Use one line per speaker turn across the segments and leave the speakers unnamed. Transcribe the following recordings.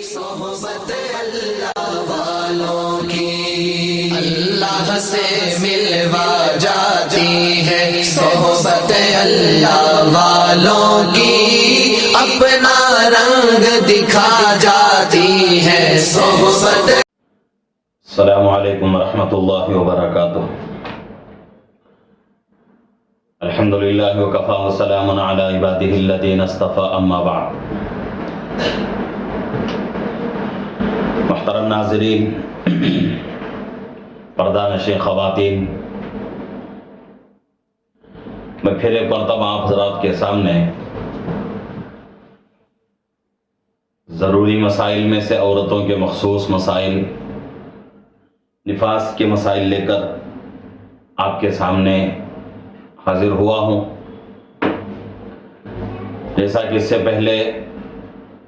صحبت اللہ والوں کی اللہ سے ملوا جاتی ہے، صحبت اللہ والوں کی اپنا رنگ دکھا جاتی ہے صحبت۔
السلام علیکم ورحمۃ اللہ وبرکاتہ۔ الحمدللہ وکفی وسلام علی عبادہ الذین اصطفی، اما بعد۔ محترم ناظرین، پردہ نشین خواتین، میں پھر ایک مرتبہ آپ حضرات کے سامنے ضروری مسائل میں سے عورتوں کے مخصوص مسائل، نفاس کے مسائل لے کر آپ کے سامنے حاضر ہوا ہوں۔ جیسا کہ اس سے پہلے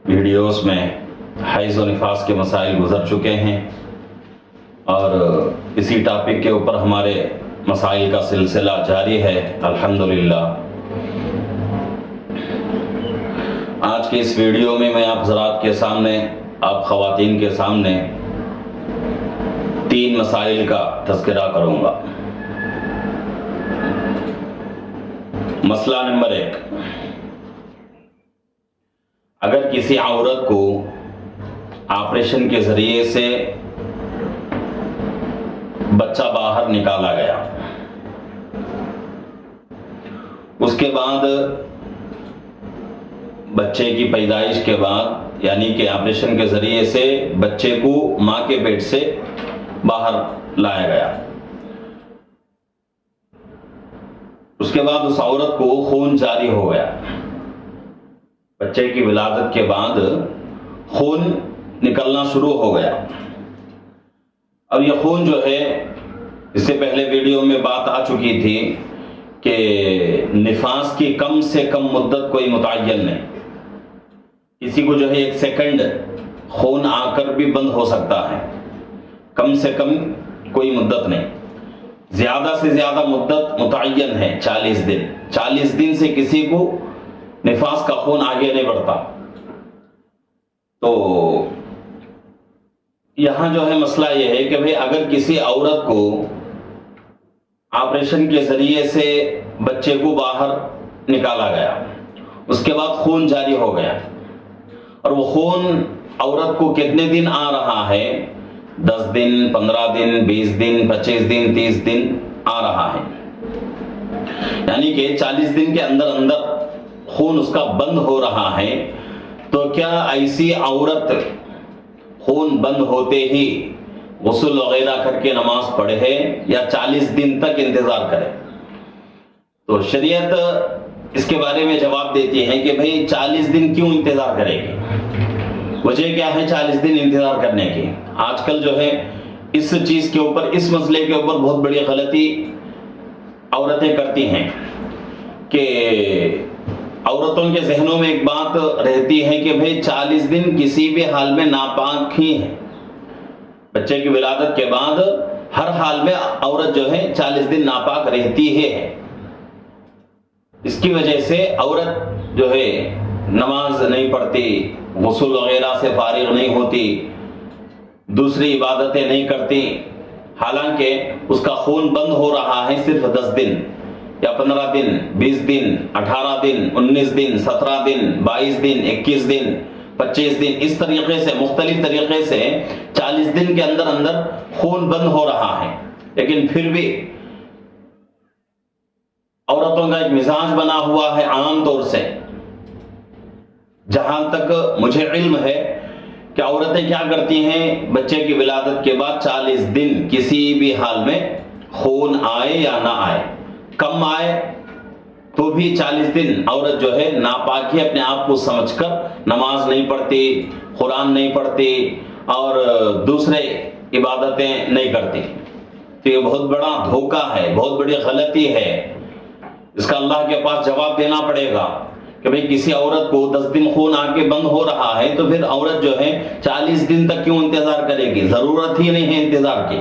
ویڈیوز میں حیض و نفاس کے مسائل گزر چکے ہیں اور اسی ٹاپک کے اوپر ہمارے مسائل کا سلسلہ جاری ہے الحمدللہ۔ آج کے اس ویڈیو میں آپ حضرات کے سامنے، آپ خواتین کے سامنے 3 مسائل کا تذکرہ کروں گا۔ مسئلہ نمبر 1، اگر کسی عورت کو آپریشن کے ذریعے سے بچہ باہر نکالا گیا، اس کے بعد بچے کی پیدائش کے بعد، یعنی کہ آپریشن کے ذریعے سے بچے کو ماں کے پیٹ سے باہر لایا گیا، اس کے بعد اس عورت کو خون جاری ہو گیا، بچے کی ولادت کے بعد خون نکلنا شروع ہو گیا، اور یہ خون جو ہے، اس سے پہلے ویڈیو میں بات آ چکی تھی کہ نفاس کی کم سے کم مدت کوئی متعین نہیں، کسی کو جو ہے 1 سیکنڈ خون آ کر بھی بند ہو سکتا ہے، کم سے کم کوئی مدت نہیں، زیادہ سے زیادہ مدت متعین ہے 40 دن۔ 40 دن سے کسی کو نفاس کا خون آگے نہیں بڑھتا۔ تو یہاں جو ہے مسئلہ یہ ہے کہ بھئی اگر کسی عورت کو آپریشن کے ذریعے سے بچے کو باہر نکالا گیا، اس کے بعد خون جاری ہو گیا، اور وہ خون عورت کو کتنے دن آ رہا ہے؟ 10 دن، 15 دن، 20 دن، 25 دن، 30 دن آ رہا ہے، یعنی کہ 40 دن کے اندر اندر خون اس کا بند ہو رہا ہے۔ تو کیا ایسی عورت خون بند ہوتے ہی غسل وغیرہ کر کے نماز پڑھے یا 40 دن تک انتظار کرے؟ تو شریعت اس کے بارے میں جواب دیتی ہے کہ بھئی 40 دن کیوں انتظار کرے گی؟ وجہ کیا ہے 40 دن انتظار کرنے کی؟ آج کل جو ہے اس چیز کے اوپر، اس مسئلے کے اوپر بہت بڑی غلطی عورتیں کرتی ہیں کہ عورتوں کے ذہنوں میں ایک بات رہتی ہے کہ بھئی 40 دن کسی بھی حال میں ناپاک ہی ہے، بچے کی ولادت کے بعد ہر حال میں عورت جو ہے 40 دن ناپاک رہتی ہے۔ اس کی وجہ سے عورت جو ہے نماز نہیں پڑھتی، غسل وغیرہ سے فارغ نہیں ہوتی، دوسری عبادتیں نہیں کرتی، حالانکہ اس کا خون بند ہو رہا ہے صرف 10 دن یا 15 دن، 20 دن، 18 دن، 19 دن، 17 دن، 22 دن، 21 دن، 25 دن، اس طریقے سے مختلف طریقے سے 40 دن کے اندر اندر خون بند ہو رہا ہے۔ لیکن پھر بھی عورتوں کا ایک مزاج بنا ہوا ہے عام طور سے، جہاں تک مجھے علم ہے کہ عورتیں کیا کرتی ہیں، بچے کی ولادت کے بعد 40 دن کسی بھی حال میں خون آئے یا نہ آئے، کم آئے تو بھی 40 دن عورت جو ہے ناپاکی اپنے آپ کو سمجھ کر نماز نہیں پڑھتی، قرآن نہیں پڑھتی اور دوسرے عبادتیں نہیں کرتی۔ تو یہ بہت بڑا دھوکہ ہے، بہت بڑی غلطی ہے، اس کا اللہ کے پاس جواب دینا پڑے گا کہ بھئی کسی عورت کو 10 دن خون آ کے بند ہو رہا ہے تو پھر عورت جو ہے 40 دن تک کیوں انتظار کرے گی؟ ضرورت ہی نہیں ہے انتظار کی۔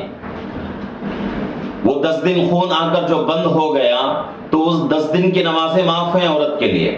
وہ 10 دن خون آ کر جو بند ہو گیا تو اس 10 دن کی نمازیں معاف ہیں عورت کے لیے،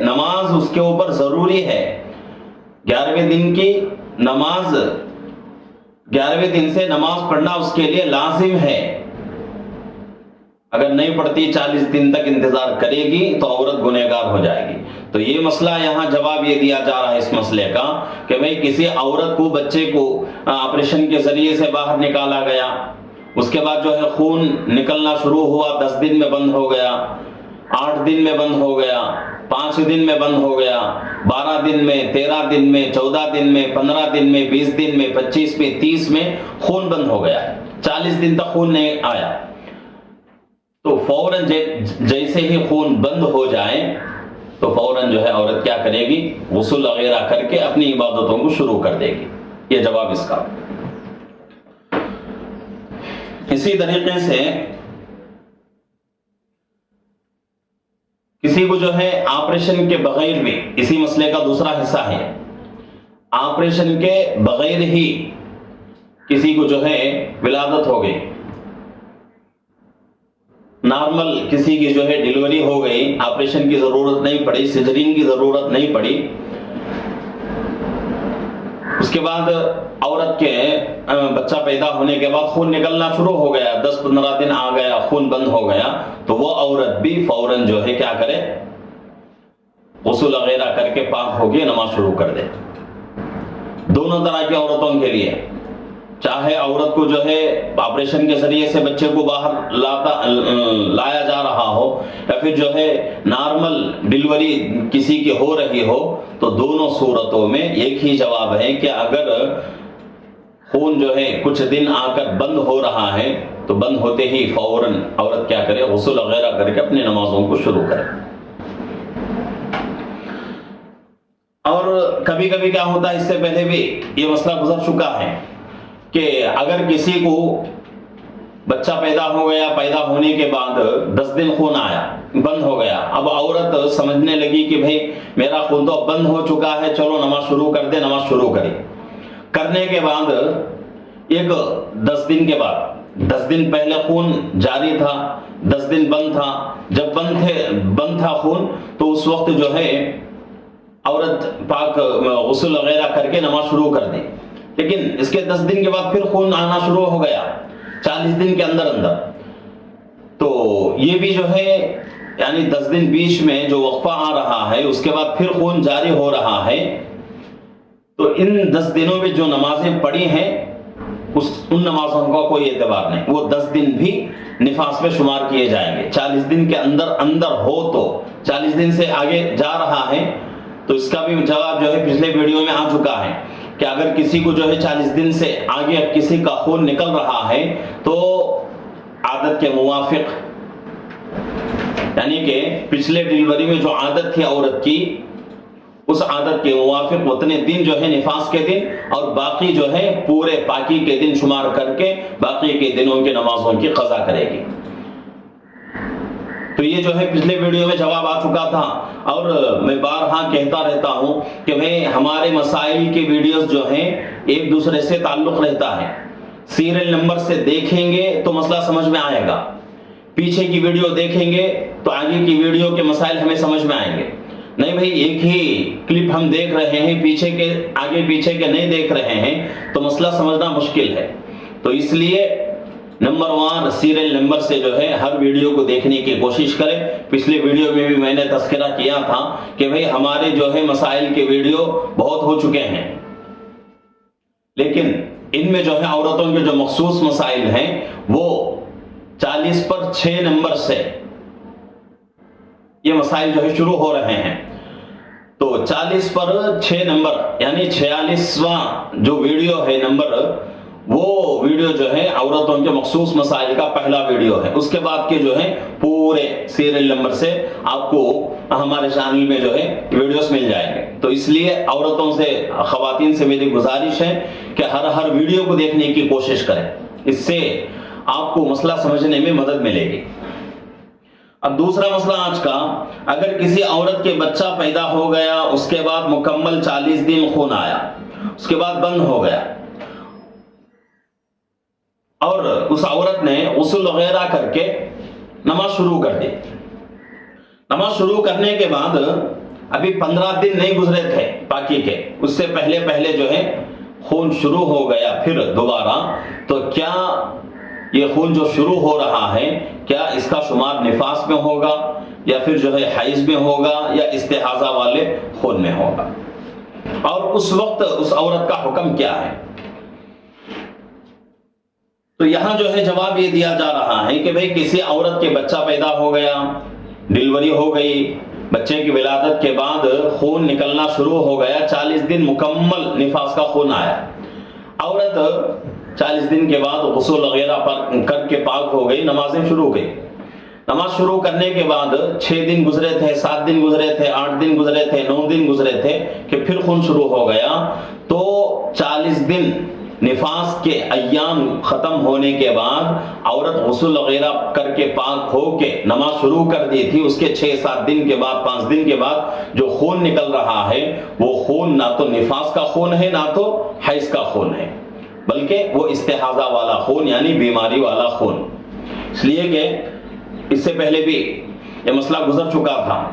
نماز اس کے اوپر ضروری ہے، 11ویں دن کی نماز، 11ویں دن سے نماز پڑھنا اس کے لیے لازم ہے۔ اگر نہیں پڑھتی 40 دن تک انتظار کرے گی تو عورت گنہگار ہو جائے گی۔ تو یہ مسئلہ یہاں جواب یہ دیا جا رہا ہے اس مسئلے کا کہ بھئی کسی عورت کو، بچے کو آپریشن کے ذریعے سے باہر نکالا گیا، اس کے بعد جو ہے خون نکلنا شروع ہوا، 10 دن میں بند ہو گیا، 8 دن میں بند ہو گیا، 5 دن میں بند ہو گیا، 12 دن میں، 13 دن میں، 14 دن میں، 15 دن میں، 20 دن میں، 25 میں، 30 میں خون بند ہو گیا، 40 دن تک خون نہیں آیا، تو فوراً جیسے ہی خون بند ہو جائے تو فوراً جو ہے عورت کیا کرے گی؟ غسل وغیرہ کر کے اپنی عبادتوں کو شروع کر دے گی۔ یہ جواب اس کا۔ اسی طریقے سے کسی کو جو ہے آپریشن کے بغیر بھی، اسی مسئلے کا دوسرا حصہ ہے، آپریشن کے بغیر ہی کسی کو جو ہے ولادت ہو گئی، نارمل کسی کی جو ہے ڈیلیوری ہو گئی، آپریشن کی ضرورت نہیں پڑی، سیزرین کی ضرورت نہیں پڑی، اس کے بعد عورت کے بچہ پیدا ہونے کے بعد خون نکلنا شروع ہو گیا، 10-15 دن آ گیا، خون بند ہو گیا، تو وہ عورت بھی فوراً جو ہے کیا کرے؟ غسل وغیرہ کر کے پاک ہو کے نماز شروع کر دے۔ دونوں طرح کی عورتوں کے لیے، چاہے عورت کو جو ہے آپریشن کے ذریعے سے بچے کو باہر لایا جا رہا ہو یا پھر جو ہے نارمل ڈیلیوری کسی کی ہو رہی ہو، تو دونوں صورتوں میں ایک ہی جواب ہے کہ اگر خون جو ہے کچھ دن آ کر بند ہو رہا ہے تو بند ہوتے ہی فوراً عورت کیا کرے؟ غسل وغیرہ کر کے اپنی نمازوں کو شروع کرے۔ اور کبھی کبھی کیا ہوتا ہے، اس سے پہلے بھی یہ مسئلہ گزر چکا ہے کہ اگر کسی کو بچہ پیدا ہو گیا، پیدا ہونے کے بعد 10 دن خون آیا، بند ہو گیا، اب عورت سمجھنے لگی کہ بھئی میرا خون تو اب بند ہو چکا ہے، چلو نماز شروع کر دے، نماز شروع کری۔ کرنے کے بعد ایک 10 دن کے بعد، 10 دن پہلے خون جاری تھا، 10 دن بند تھا، جب بند تھا خون تو اس وقت جو ہے عورت پاک غسل وغیرہ کر کے نماز شروع کر دی، لیکن اس کے 10 دن کے بعد پھر خون آنا شروع ہو گیا 40 دن کے اندر، تو یہ بھی جو ہے یعنی 10 دن بیچ میں جو وقفہ آ رہا ہے، اس کے بعد پھر خون جاری ہو رہا ہے، تو ان 10 دنوں میں جو نمازیں پڑھی ہیں ان نمازوں کا کوئی اعتبار نہیں، وہ 10 دن بھی نفاس میں شمار کیے جائیں گے۔ 40 دن کے اندر ہو تو 40 دن سے آگے جا رہا ہے تو اس کا بھی جواب جو ہے پچھلے ویڈیو میں آ چکا ہے کہ اگر کسی کو جو ہے 40 دن سے آگے کسی کا خون نکل رہا ہے تو عادت کے موافق، یعنی کہ پچھلے ڈیلیوری میں جو عادت تھی عورت کی، اس عادت کے موافق اتنے دن جو ہے نفاس کے دن اور باقی جو ہے پورے پاکی کے دن شمار کر کے باقی کے دنوں کی نمازوں کی قضا کرے گی۔ تو یہ جو ہے پچھلے ویڈیو میں جواب آ چکا تھا، اور میں بارہا کہتا رہتا ہوں کہ بھئی ہمارے مسائل کے ویڈیوز جو ہیں ایک دوسرے سے تعلق رہتا ہے، سیریل نمبر سے دیکھیں گے تو مسئلہ سمجھ میں آئے گا، پیچھے کی ویڈیو دیکھیں گے تو آگے کی ویڈیو کے مسائل ہمیں سمجھ میں آئیں گے۔ نہیں بھئی ایک ہی کلپ ہم دیکھ رہے ہیں، پیچھے کے آگے پیچھے کے نہیں دیکھ رہے ہیں تو مسئلہ سمجھنا مشکل ہے، تو اس لیے نمبر 1 سیریل نمبر سے جو ہے ہر ویڈیو کو دیکھنے کی کوشش کریں۔ پچھلے ویڈیو میں بھی میں نے تذکرہ کیا تھا کہ بھئی ہمارے جو ہے مسائل کے ویڈیو بہت ہو چکے ہیں، لیکن ان میں جو ہے عورتوں کے جو مخصوص مسائل ہیں وہ 40 پر 6 نمبر سے یہ مسائل جو ہے شروع ہو رہے ہیں، تو 40 پر 6 نمبر یعنی 46واں جو ویڈیو ہے نمبر، وہ ویڈیو جو ہے عورتوں کے مخصوص مسائل کا پہلا ویڈیو ہے۔ اس کے بعد کے جو ہے پورے سیریل نمبر سے آپ کو ہمارے چینل میں جو ہے ویڈیوز مل جائیں گے، تو اس لیے عورتوں سے، خواتین سے میری گزارش ہے کہ ہر ویڈیو کو دیکھنے کی کوشش کریں، اس سے آپ کو مسئلہ سمجھنے میں مدد ملے گی۔ اب دوسرا مسئلہ آج کا، اگر کسی عورت کے بچہ پیدا ہو گیا، اس کے بعد مکمل 40 دن خون آیا، اس کے بعد بند ہو گیا، اور اس عورت نے غسل وغیرہ کر کے نماز شروع کر دی، نماز شروع کرنے کے بعد ابھی 15 دن نہیں گزرے تھے پاکی کے، اس سے پہلے جو ہے خون شروع ہو گیا پھر دوبارہ، تو کیا یہ خون جو شروع ہو رہا ہے کیا اس کا شمار نفاس میں ہوگا یا پھر جو ہے حیض میں ہوگا یا استحاضہ والے خون میں ہوگا؟ اور اس وقت اس عورت کا حکم کیا ہے؟ تو یہاں جو ہے جواب یہ دیا جا رہا ہے کہ بھئی کسی عورت کے بچہ پیدا ہو گیا، ڈیلیوری ہو گئی، بچے کی ولادت کے بعد خون نکلنا شروع ہو گیا، 40 دن مکمل نفاس کا خون آیا، عورت 40 دن کے بعد غسل وغیرہ کر کے پاک ہو گئی، نمازیں شروع گئی، نماز شروع کرنے کے بعد 6 دن گزرے تھے، 7 دن گزرے تھے، 8 دن گزرے تھے، 9 دن گزرے تھے کہ پھر خون شروع ہو گیا، تو 40 دن نفاس کے ایام ختم ہونے کے بعد عورت غسل وغیرہ کر کے پاک ہو کے نماز شروع کر دی تھی، اس کے 6-7 دن کے بعد 5 دن کے بعد جو خون نکل رہا ہے وہ خون نہ تو نفاس کا خون ہے نہ تو حیض کا خون ہے، بلکہ وہ استحاضہ والا خون یعنی بیماری والا خون، اس لیے کہ اس سے پہلے بھی یہ مسئلہ گزر چکا تھا،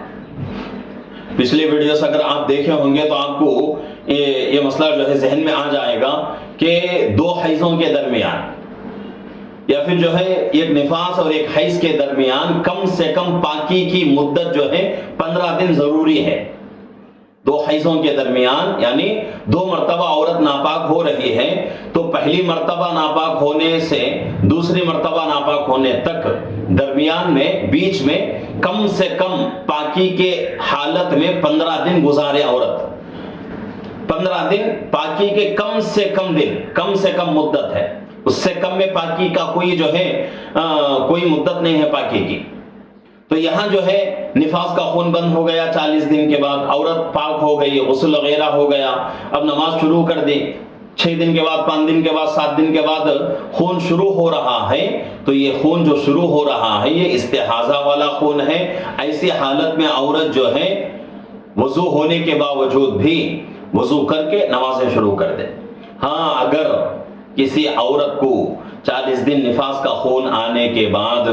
پچھلے ویڈیوز اگر آپ دیکھے ہوں گے تو آپ کو یہ مسئلہ جو ہے ذہن میں آ جائے گا کہ 2 حیضوں کے درمیان یا پھر جو ہے ایک نفاس اور ایک حیض کے درمیان کم سے کم پاکی کی مدت جو ہے 15 دن ضروری ہے، 2 حیضوں کے درمیان یعنی 2 مرتبہ عورت ناپاک ہو رہی ہے تو پہلی مرتبہ ناپاک ہونے سے دوسری مرتبہ ناپاک ہونے تک درمیان میں بیچ میں کم سے کم پاکی کے حالت میں 15 دن گزارے عورت، 15 دن پاکی کے کم سے کم دن، کم سے کم مدت ہے، اس سے کم میں پاکی کا کوئی جو ہے کوئی مدت نہیں ہے پاکی کی، تو یہاں جو ہے نفاس کا خون بند ہو گیا 40 دن کے بعد، عورت پاک ہو گئی، غسل وغیرہ ہو گیا، اب نماز شروع کر دی، 6 دن کے بعد 5 دن کے بعد 7 دن کے بعد خون شروع ہو رہا ہے، تو یہ خون جو شروع ہو رہا ہے یہ استحاضہ والا خون ہے، ایسی حالت میں عورت جو ہے وضو ہونے کے باوجود بھی وضو کر کے نمازیں شروع کر دے۔ ہاں اگر کسی عورت کو 40 دن نفاس کا خون آنے کے بعد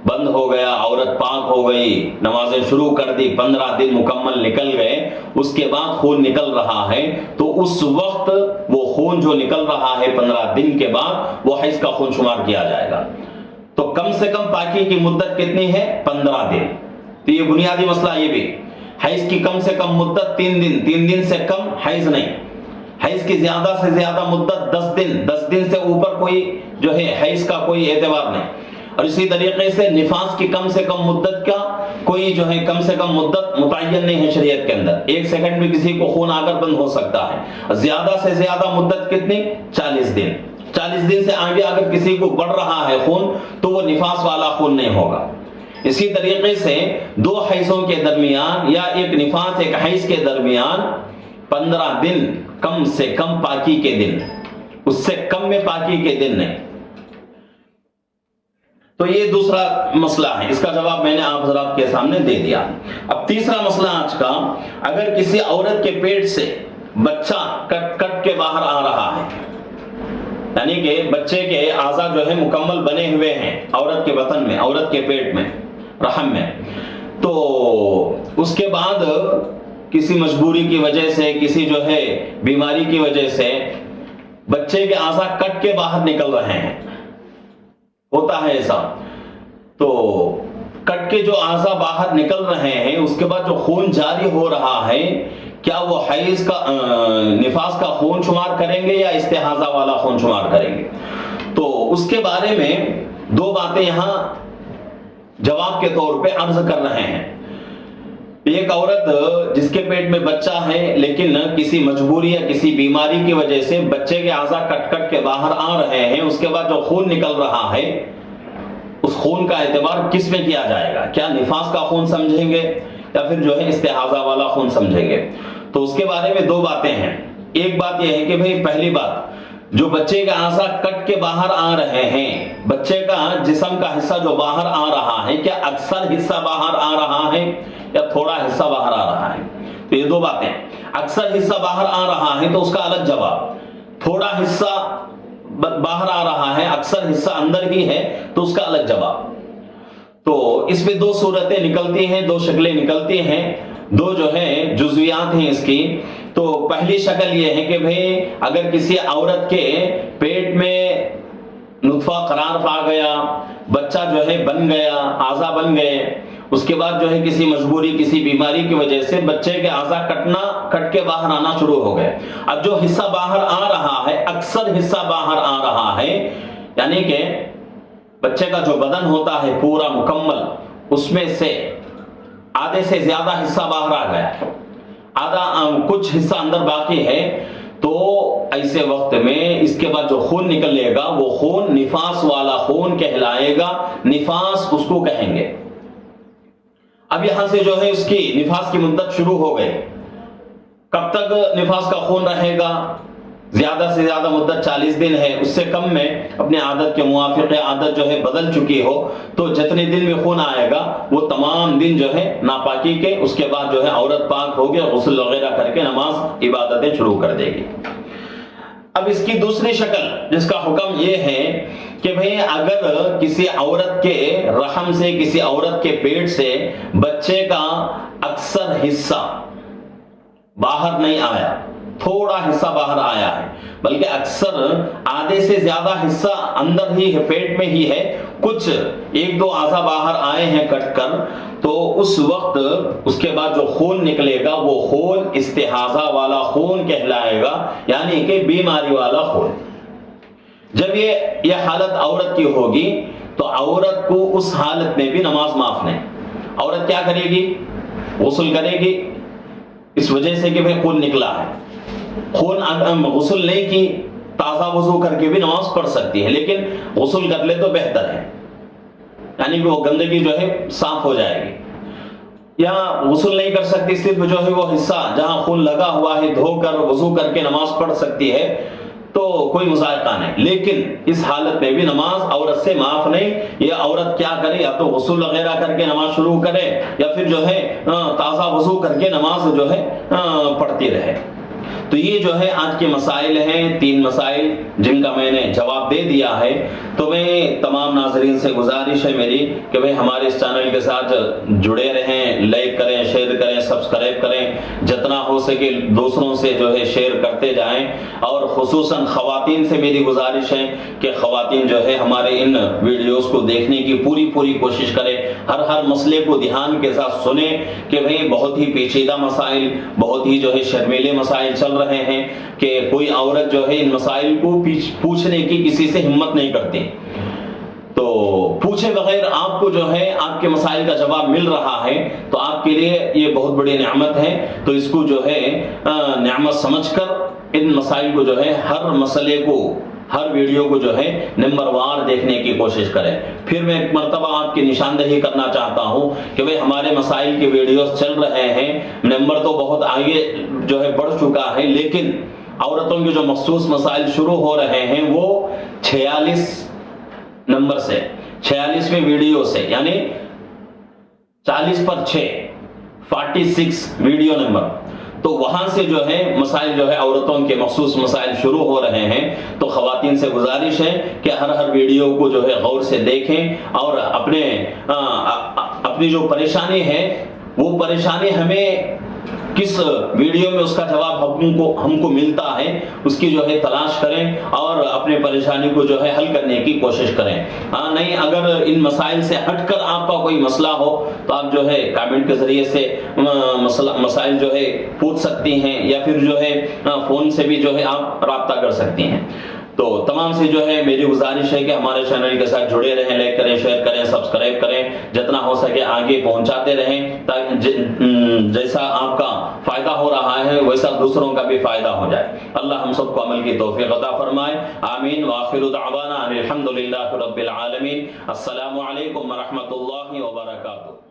بند ہو گیا، عورت پاک ہو گئی، نمازیں شروع کر دی، 15 دن مکمل نکل گئے، اس کے بعد خون نکل رہا ہے، تو اس وقت وہ خون جو نکل رہا ہے 15 دن کے بعد وہ حیض کا خون شمار کیا جائے گا، تو کم سے کم پاکی کی مدت کتنی ہے؟ 15 دن، تو یہ بنیادی مسئلہ یہ بھی، حیض کی کم سے کم مدت 3 دن، 3 دن سے کم حیض نہیں، حیض کی زیادہ سے زیادہ مدت 10 دن، 10 دن سے اوپر کوئی جو ہے حیض کا کوئی اعتبار نہیں، اور اسی طریقے سے نفاس کی کم سے کم مدت کا کوئی جو ہے کم سے کم مدت متعین نہیں ہے شریعت کے اندر، 1 سیکنڈ میں کسی کو خون آ کر بند ہو سکتا ہے، زیادہ سے زیادہ مدت کتنی؟ 40 دن، 40 دن سے آگے اگر کسی کو بڑھ رہا ہے خون تو وہ نفاس والا خون نہیں ہوگا۔ اسی طریقے سے 2 حیضوں کے درمیان یا ایک نفاس ایک حیض کے درمیان 15 دن کم سے کم پاکی کے دن، اس سے کم میں پاکی کے دن نہیں، تو یہ دوسرا مسئلہ ہے، اس کا جواب میں نے آپ حضرات کے سامنے دے دیا۔ اب تیسرا مسئلہ آج کا، اگر کسی عورت کے پیٹ سے بچہ کٹ کے باہر آ رہا ہے، یعنی کہ بچے کے اعضاء جو ہے مکمل بنے ہوئے ہیں عورت کے بطن میں، عورت کے پیٹ میں، رحم میں، تو اس کے بعد کسی مجبوری کی وجہ سے، کسی جو ہے بیماری کی وجہ سے بچے کے اعضاء کٹ کے باہر نکل رہے ہیں، ہوتا ہے ایسا، تو کٹ کے جو اعضاء باہر نکل رہے ہیں اس کے بعد جو خون جاری ہو رہا ہے کیا وہ حیض کا نفاس کا خون شمار کریں گے یا استحاضہ والا خون شمار کریں گے؟ تو اس کے بارے میں 2 باتیں یہاں جواب کے طور پہ عرض کر رہے ہیں۔ ایک عورت جس کے پیٹ میں بچہ ہے لیکن کسی مجبوری یا کسی بیماری کی وجہ سے بچے کے اعضاء کٹ کے باہر آ رہے ہیں، اس کے بعد جو خون نکل رہا ہے اس خون کا اعتبار کس میں کیا جائے گا؟ کیا نفاس کا خون سمجھیں گے یا پھر جو ہے استحاضہ والا خون سمجھیں گے؟ تو اس کے بارے میں 2 باتیں ہیں۔ ایک بات یہ ہے کہ بھئی پہلی بات، جو بچے کے اعضاء کٹ کے باہر آ رہے ہیں، بچے کا جسم کا حصہ جو باہر آ رہا ہے کیا اکثر حصہ باہر آ رہا ہے یا تھوڑا حصہ باہر آ رہا ہے؟ تو یہ 2 باتیں، اکثر حصہ باہر آ رہا ہے تو اس کا الگ جواب، تھوڑا حصہ باہر آ رہا ہے اکثر حصہ اندر ہی ہے تو اس کا الگ جواب۔ تو اس میں دو صورتیں نکلتی ہیں، دو شکلیں نکلتی ہیں، دو جو ہے جزویات ہیں اس کی. تو پہلی شکل یہ ہے کہ بھئی اگر کسی عورت کے پیٹ میں نطفہ قرار پا گیا، بچہ جو ہے بن گیا، اعضا بن گئے، اس کے بعد جو ہے کسی مجبوری، کسی بیماری کی وجہ سے بچے کے اعضا کٹ کے باہر آنا شروع ہو گئے. اب جو حصہ باہر آ رہا ہے، اکثر حصہ باہر آ رہا ہے، یعنی کہ بچے کا جو بدن ہوتا ہے پورا مکمل، اس میں سے آدھے سے زیادہ حصہ باہر آ گیا، کچھ حصہ اندر باقی ہے، تو ایسے وقت میں اس کے بعد جو خون نکلے گا وہ خون نفاس والا خون کہلائے گا. نفاس اس کو کہیں گے. اب یہاں سے جو ہے اس کی نفاس کی مدت شروع ہو گئی. کب تک نفاس کا خون رہے گا؟ زیادہ سے زیادہ مدت 40 دن ہے، اس سے کم میں اپنے عادت کے موافق عادت جو ہے بدل چکی ہو تو جتنے دن میں خون آئے گا وہ تمام دن جو ہے ناپاکی کے، اس کے بعد جو ہے عورت پاک ہوگی، غسل وغیرہ کر کے نماز عبادتیں شروع کر دے گی. اب اس کی دوسری شکل جس کا حکم یہ ہے کہ بھئی اگر کسی عورت کے رحم سے، کسی عورت کے پیٹ سے بچے کا اکثر حصہ باہر نہیں آیا، تھوڑا حصہ باہر آیا ہے، بلکہ اکثر آدھے سے زیادہ حصہ اندر ہی ہے، پیٹ میں ہی ہے، کچھ ایک دو اعضا باہر آئے ہیں کٹ کر، تو اس وقت اس کے بعد جو خون نکلے گا وہ خون استحاضہ والا خون کہلائے گا، یعنی کہ بیماری والا خون. جب یہ حالت عورت کی ہوگی تو عورت کو اس حالت میں بھی نماز معاف نہیں. عورت کیا کرے گی؟ غسل کرے گی، اس وجہ سے کہ بھئی خون نکلا ہے. خون غسل نہیں کی، تازہ وضو کر کے بھی نماز پڑھ سکتی ہے، لیکن غسل کر لے تو بہتر ہے، یعنی کہ وہ گندگی جو ہے صاف ہو جائے گی. یا غسل نہیں کر سکتی، صرف جو ہے وہ حصہ جہاں خون لگا ہوا ہے دھو کر وضو کر کے نماز پڑھ سکتی ہے، تو کوئی مذائقہ نہیں. لیکن اس حالت میں بھی نماز عورت سے معاف نہیں. یہ عورت کیا کرے؟ یا تو غسل وغیرہ کر کے نماز شروع کرے، یا پھر جو ہے تازہ وضو کر کے نماز جو ہے پڑھتی رہے. تو یہ جو ہے آج کے مسائل ہیں، 3 مسائل جن کا میں نے جواب دے دیا ہے. تو میں تمام ناظرین سے گزارش ہے میری کہ بھئی ہمارے اس چینل کے ساتھ جڑے رہیں، لائک کریں، شیئر کریں، سبسکرائب کریں، جتنا ہو سکے دوسروں سے جو ہے شیئر کرتے جائیں. اور خصوصاً خواتین سے میری گزارش ہے کہ خواتین جو ہے ہمارے ان ویڈیوز کو دیکھنے کی پوری کوشش کریں، ہر مسئلے کو دھیان کے ساتھ سنیں کہ بھئی بہت ہی پیچیدہ مسائل، بہت ہی جو ہے شرمیلے مسائل چل رہے ہیں کہ کوئی عورت جو ہے ان مسائل کو پوچھنے کی کسی سے ہمت نہیں کرتی. تو پوچھے بغیر آپ کو جو ہے آپ کے مسائل کا جواب مل رہا ہے تو آپ کے لیے یہ بہت بڑی نعمت ہے. تو اس کو جو ہے نعمت سمجھ کر ان مسائل کو جو ہے ہر مسئلے کو، ہر ویڈیو کو جو ہے نمبر وار دیکھنے کی کوشش کریں. پھر میں ایک مرتبہ آپ کی نشاندہی کرنا چاہتا ہوں کہ بھئی ہمارے مسائل کے ویڈیوز چل رہے ہیں، نمبر تو بہت آگے جو ہے بڑھ چکا ہے، لیکن عورتوں کے جو مخصوص مسائل شروع ہو رہے ہیں وہ 46 نمبر سے، 46ویں ویڈیو سے، یعنی 40 پر 6، 46 ویڈیو نمبر. تو وہاں سے جو ہے مسائل جو ہے عورتوں کے مخصوص مسائل شروع ہو رہے ہیں. تو خواتین سے گزارش ہے کہ ہر ویڈیو کو جو ہے غور سے دیکھیں اور اپنی جو پریشانی ہے وہ پریشانی ہمیں کس ویڈیو میں اس کا جواب ہم کو ملتا ہے اس کی جو ہے تلاش کریں اور اپنے پریشانی کو جو ہے حل کرنے کی کوشش کریں. نہیں اگر ان مسائل سے ہٹ کر آپ کا کوئی مسئلہ ہو تو آپ جو ہے کامنٹ کے ذریعے سے مسائل جو ہے پوچھ سکتی ہیں، یا پھر جو ہے فون سے بھی جو ہے آپ رابطہ کر سکتی ہیں. تو تمام سے جو ہے میری گزارش ہے کہ ہمارے چینل کے ساتھ جڑے رہیں، لائک کریں، شیئر کریں، سبسکرائب کریں، جتنا ہو سکے آگے پہنچاتے رہیں تاکہ جیسا آپ کا فائدہ ہو رہا ہے ویسا دوسروں کا بھی فائدہ ہو جائے. اللہ ہم سب کو عمل کی توفیق عطا فرمائے. آمین. وآخر دعوانا الحمدللہ رب العالمین. السلام علیکم ورحمۃ اللہ وبرکاتہ.